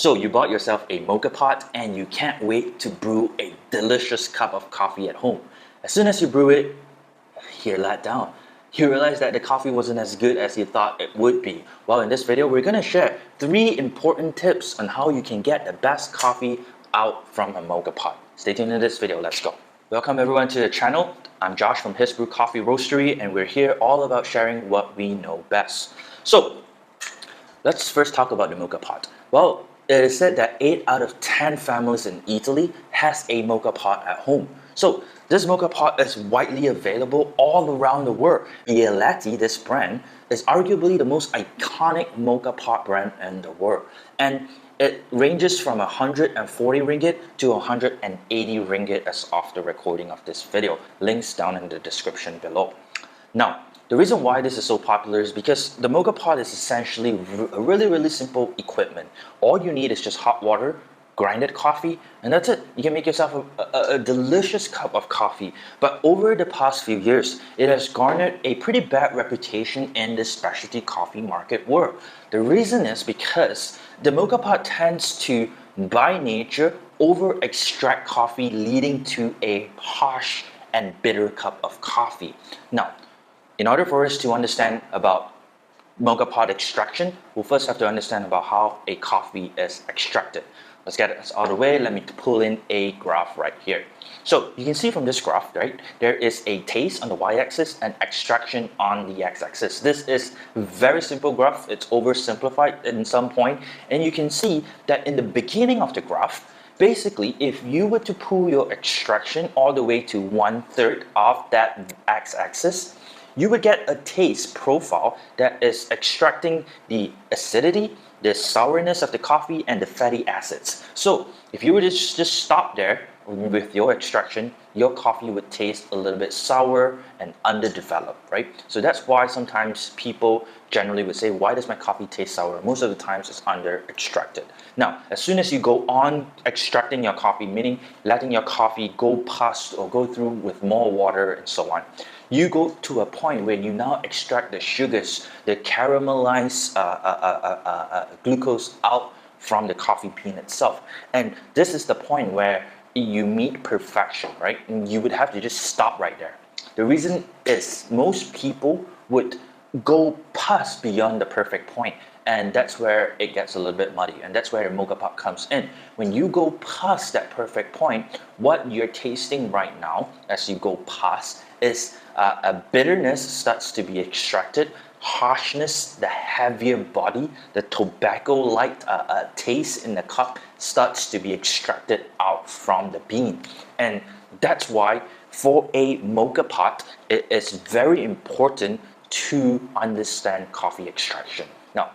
So you bought yourself a mocha pot and you can't wait to brew a delicious cup of coffee at home. As soon as you brew it, you're let down. You realize that the coffee wasn't as good as you thought it would be. Well, in this video, we're gonna share 3 important tips on how you can get the best coffee out from a mocha pot. Stay tuned in this video, let's go. Welcome everyone to the channel. I'm Josh from His Brew Coffee Roastery and we're here all about sharing what we know best. So, let's first talk about the mocha pot. Well, it is said that 8 out of 10 families in Italy has a mocha pot at home. So this mocha pot is widely available all around the world. Bialetti, this brand, is arguably the most iconic mocha pot brand in the world. And it ranges from 140 ringgit to 180 ringgit as of the recording of this video. Links down in the description below. Now, the reason why this is so popular is because the mocha pot is essentially a really simple equipment. All you need is just hot water, grinded coffee, and that's it. You can make yourself a delicious cup of coffee. But over the past few years, it has garnered a pretty bad reputation in the specialty coffee market world. The reason is because the mocha pot tends to, by nature, over-extract coffee, leading to a harsh and bitter cup of coffee. Now, in order for us to understand about mocha pot extraction, we'll first have to understand about how a coffee is extracted. Let's get this out of the way. Let me pull in a graph right here. So you can see from this graph, right, there is a taste on the y-axis and extraction on the x-axis. This is a very simple graph. It's oversimplified in some point. And you can see that in the beginning of the graph, basically, if you were to pull your extraction all the way to 1/3 of that x-axis, you would get a taste profile that is extracting the acidity, the sourness of the coffee, and the fatty acids. So if you were to just stop there with your extraction, your coffee would taste a little bit sour and underdeveloped, right? So that's why sometimes people generally would say, why does my coffee taste sour? Most of the times it's under extracted. Now, as soon as you go on extracting your coffee, meaning letting your coffee go past or go through with more water and so on, you go to a point where you now extract the sugars, the caramelized glucose out from the coffee bean itself. And this is the point where you meet perfection, right? And you would have to just stop right there. The reason is most people would go past beyond the perfect point, and that's where it gets a little bit muddy, and that's where the mocha pot comes in. When you go past that perfect point, what you're tasting right now as you go past is a bitterness starts to be extracted, harshness, the heavier body, the tobacco-like taste in the cup starts to be extracted out from the bean. And that's why for a mocha pot, it is very important to understand coffee extraction. Now,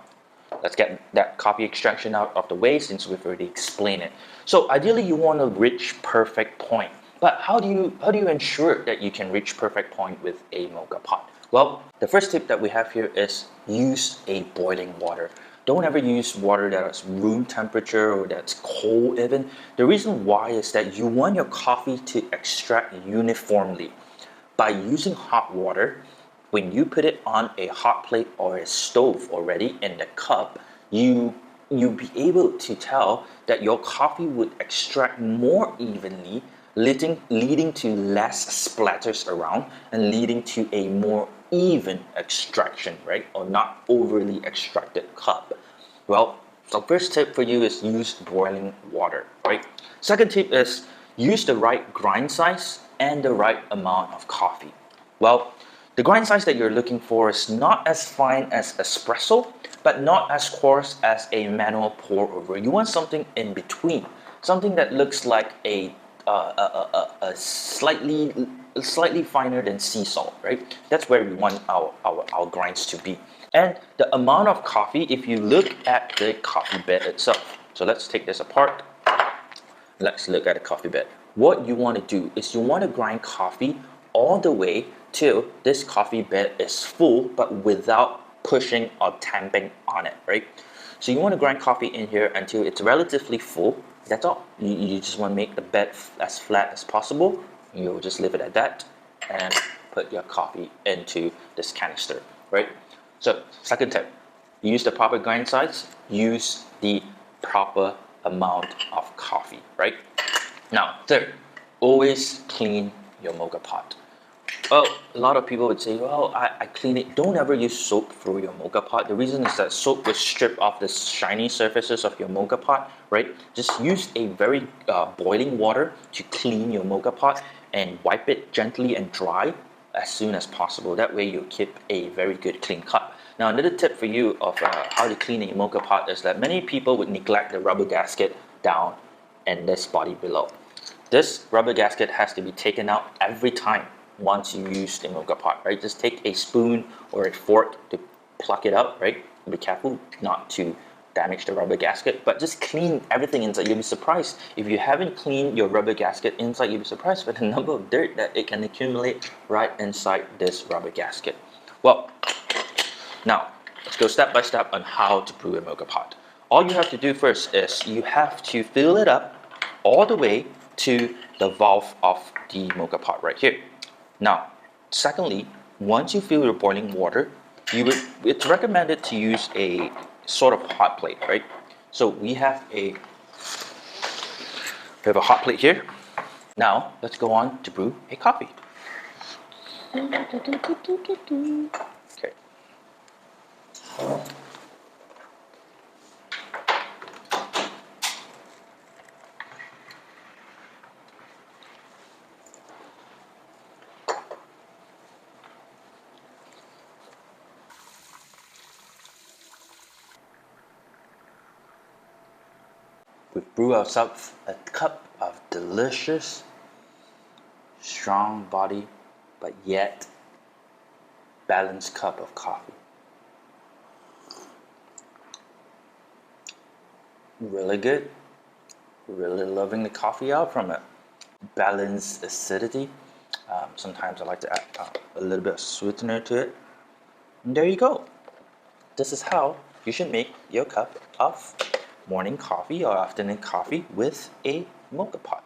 let's get that coffee extraction out of the way since we've already explained it. So ideally, you want to reach perfect point. But how do you ensure that you can reach perfect point with a mocha pot? Well, the first tip that we have here is use a boiling water. Don't ever use water that is room temperature or that's cold even. The reason why is that you want your coffee to extract uniformly. By using hot water, when you put it on a hot plate or a stove already in the cup, you'll be able to tell that your coffee would extract more evenly, leading to less splatters around and leading to a more even extraction, right? Or not overly extracted cup. Well, the first tip for you is use boiling water, right? Second tip is use the right grind size and the right amount of coffee. Well, the grind size that you're looking for is not as fine as espresso, but not as coarse as a manual pour over. You want something in between, something that looks like a slightly finer than sea salt, right? That's where we want our grinds to be. And the amount of coffee, if you look at the coffee bed itself. So let's take this apart. Let's look at the coffee bed. What you want to do is you want to grind coffee all the way till this coffee bed is full, but without pushing or tamping on it, right? So you want to grind coffee in here until it's relatively full. That's all. You just want to make the bed as flat as possible. You'll just leave it at that and put your coffee into this canister, right? So second tip, use the proper grind size, use the proper amount of coffee, right? Now, third, always clean your mocha pot. Well, a lot of people would say, well, I clean it. Don't ever use soap through your mocha pot. The reason is that soap will strip off the shiny surfaces of your mocha pot, right? Just use a very boiling water to clean your mocha pot and wipe it gently and dry as soon as possible. That way you keep a very good clean cup. Now, another tip for you of how to clean a mocha pot is that many people would neglect the rubber gasket down and this body below. This rubber gasket has to be taken out every time once you use the mocha pot, right? Just take a spoon or a fork to pluck it out, right? Be careful not to damage the rubber gasket, but just clean everything inside. You'll be surprised. If you haven't cleaned your rubber gasket inside, you'll be surprised by the number of dirt that it can accumulate right inside this rubber gasket. Well, now let's go step by step on how to brew a mocha pot. All you have to do first is you have to fill it up all the way to the valve of the mocha pot right here. Now, secondly, once you fill your boiling water, it's recommended to use a sort of hot plate, right? So we have a hot plate here. Now, let's go on to brew a coffee. Okay. We've brewed ourselves a cup of delicious, strong body, but yet balanced cup of coffee. Really good. Really loving the coffee out from it. Balanced acidity. Sometimes I like to add a little bit of sweetener to it. And there you go. This is how you should make your cup of morning coffee or afternoon coffee with a mocha pot.